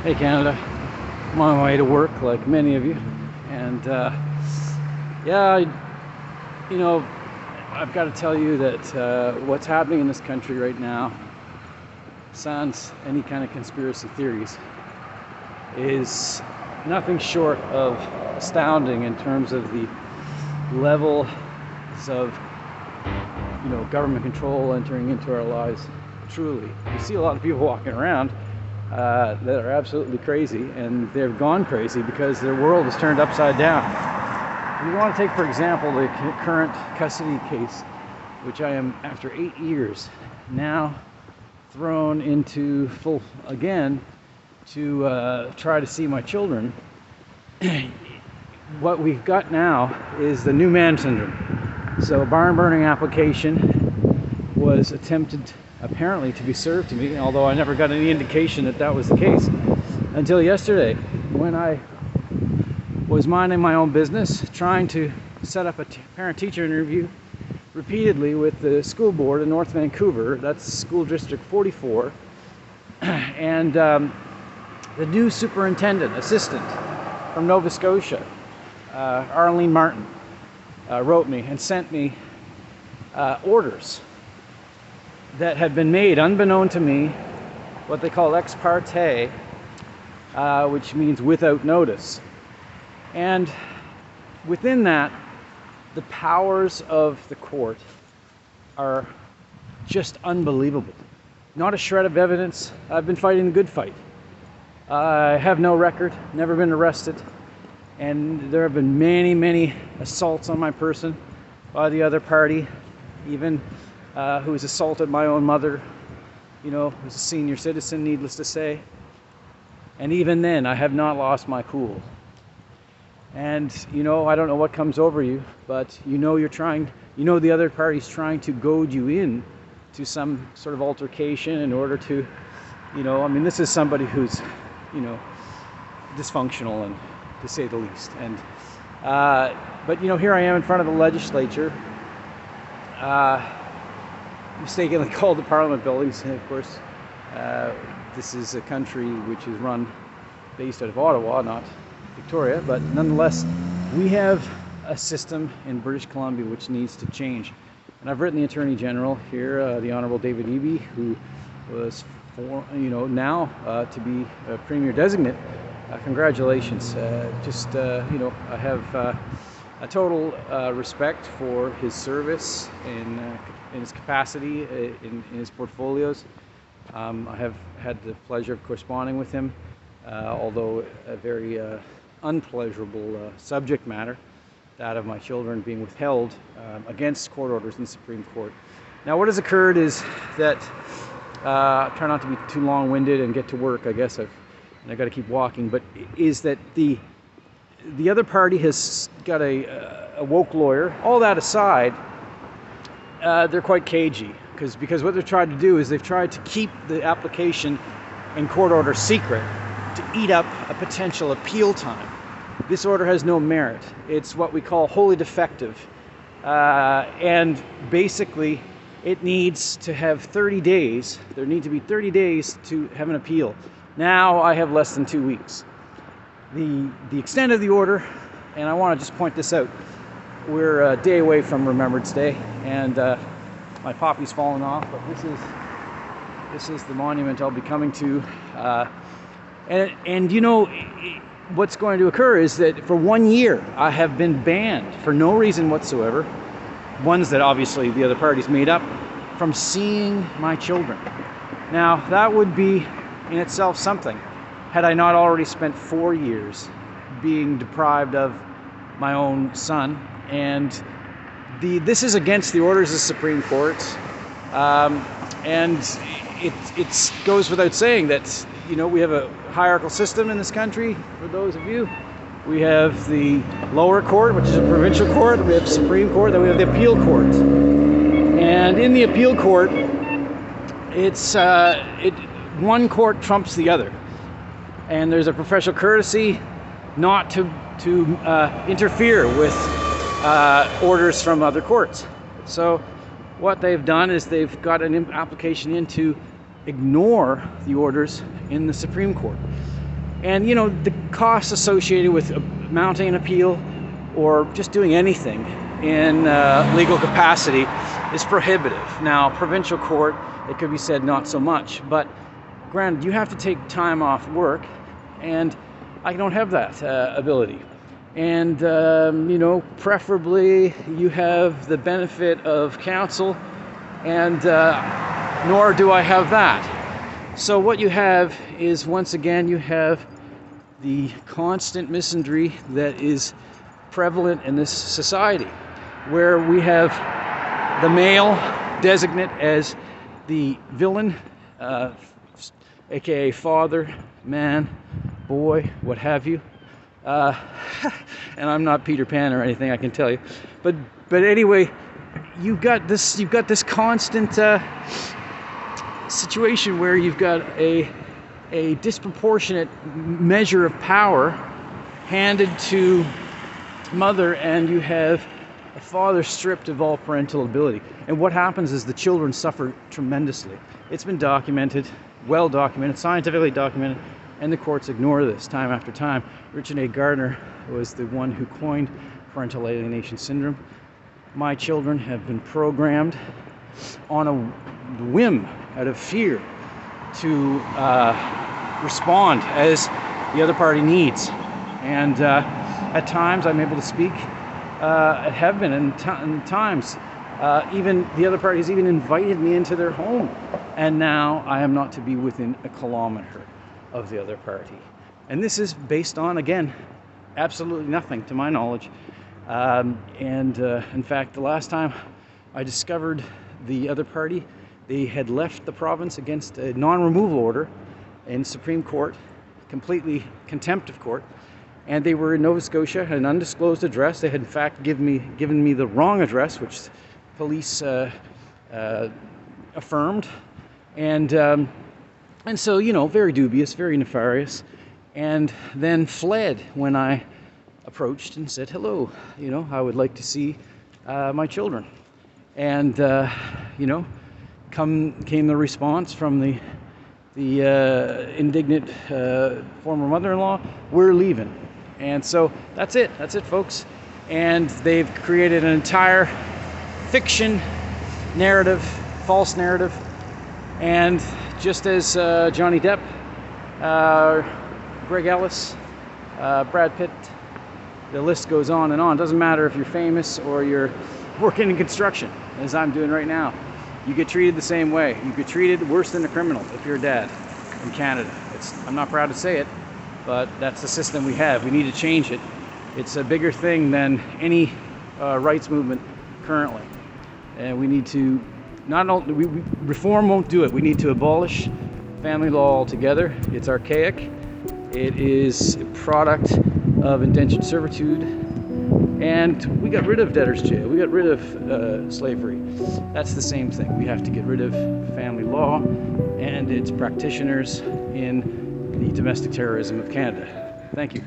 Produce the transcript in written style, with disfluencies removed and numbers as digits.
Hey Canada, I'm on my way to work like many of you, and yeah, you know, I've got to tell you that what's happening in this country right now, sans any kind of conspiracy theories, is nothing short of astounding in terms of the levels of, government control entering into our lives. Truly, you see a lot of people walking around that are absolutely crazy, and they've gone crazy because their world is turned upside down. If you want to take, for example, the current custody case, which I am, after 8 years, now thrown into full again to try to see my children. What we've got now is the new man syndrome. So a barn burning application was attempted apparently to be served to me, although I never got any indication that that was the case until yesterday, when I was minding my own business, trying to set up a parent-teacher interview repeatedly with the school board in North Vancouver. That's School District 44, and the new superintendent assistant from Nova Scotia, Arlene Martin, wrote me and sent me orders that had been made unbeknown to me, what they call ex parte, which means without notice. And within that, the powers of the court are just unbelievable. Not a shred of evidence. I've been fighting the good fight. I have no record, never been arrested, and there have been many, many assaults on my person by the other party, even who has assaulted my own mother, who's a senior citizen, needless to say. And even then, I have not lost my cool. And, I don't know what comes over you, but you're trying, the other party's trying to goad you in to some sort of altercation in order to, this is somebody who's, dysfunctional, and to say the least. And, but, here I am in front of the legislature, mistakenly called the Parliament buildings. And of course, this is a country which is run based out of Ottawa, not Victoria, but nonetheless, we have a system in British Columbia which needs to change. And I've written the Attorney General here, the Honourable David Eby, who was, now to be a Premier Designate. Congratulations. I have a total respect for his service in his capacity, in his portfolios. I have had the pleasure of corresponding with him, although a very unpleasurable subject matter, that of my children being withheld against court orders in the Supreme Court. Now, what has occurred is that, try not to be too long-winded and get to work, I guess I've got to keep walking, but is that the other party has got a woke lawyer. All that aside, they're quite cagey, because what they're trying to do is they've tried to keep the application and court order secret to eat up a potential appeal time. This order has no merit. It's what we call wholly defective, and basically it needs to have 30 days. There need to be 30 days to have an appeal. Now I have less than 2 weeks. The extent of the order, and I want to just point this out, we're a day away from Remembrance Day, and my poppy's fallen off, but this is the monument I'll be coming to. And what's going to occur is that for 1 year I have been banned for no reason whatsoever, ones that obviously the other parties made up, from seeing my children. Now that would be in itself something, had I not already spent 4 years being deprived of my own son. And this is against the orders of the Supreme Court, and it goes without saying that we have a hierarchical system in this country. For those of you, we have the lower court, which is a provincial court. We have the Supreme Court. Then we have the appeal court. And in the appeal court, it's one court trumps the other, and there's a professional courtesy not to interfere with orders from other courts. So what they've done is they've got an application in to ignore the orders in the Supreme Court. And you know, the costs associated with mounting an appeal or just doing anything in legal capacity is prohibitive. Now, provincial court, it could be said not so much, but granted, you have to take time off work, and I don't have that ability. And you know, preferably you have the benefit of counsel, and nor do I have that. So what you have is, once again, you have the constant misandry that is prevalent in this society, where we have the male designate as the villain, aka father, man, boy, what have you. And I'm not Peter Pan or anything, I can tell you. But anyway, you've got this constant situation where you've got a disproportionate measure of power handed to mother, and you have a father stripped of all parental ability. And what happens is the children suffer tremendously. It's been documented, well documented, scientifically documented, and the courts ignore this time after time. Richard A. Gardner was the one who coined parental alienation syndrome. My children have been programmed on a whim, out of fear, to respond as the other party needs. And at times I'm able to speak, have been in times, even the other party has even invited me into their home, and now I am not to be within a kilometer of the other party. And this is based on, again, absolutely nothing to my knowledge. In fact, the last time I discovered the other party, they had left the province against a non-removal order in Supreme Court, completely contempt of court, and they were in Nova Scotia, an undisclosed address. They had in fact given me the wrong address, which police affirmed, and so, you know, very dubious, very nefarious, and then fled when I approached and said, hello, you know, I would like to see my children. And you know, came the response from the indignant former mother-in-law, we're leaving. And so that's it, folks. And they've created an entire fiction narrative, false narrative. And just as Johnny Depp, Greg Ellis, Brad Pitt, the list goes on and on. Doesn't matter if you're famous or you're working in construction, as I'm doing right now. You get treated the same way. You get treated worse than a criminal if you're a dad in Canada. I'm not proud to say it, but that's the system we have. We need to change it. It's a bigger thing than any rights movement currently. And we need to, not only, reform won't do it. We need to abolish family law altogether. It's archaic. It is a product of indentured servitude. And we got rid of debtor's jail. We got rid of slavery. That's the same thing. We have to get rid of family law and its practitioners in the domestic terrorism of Canada. Thank you.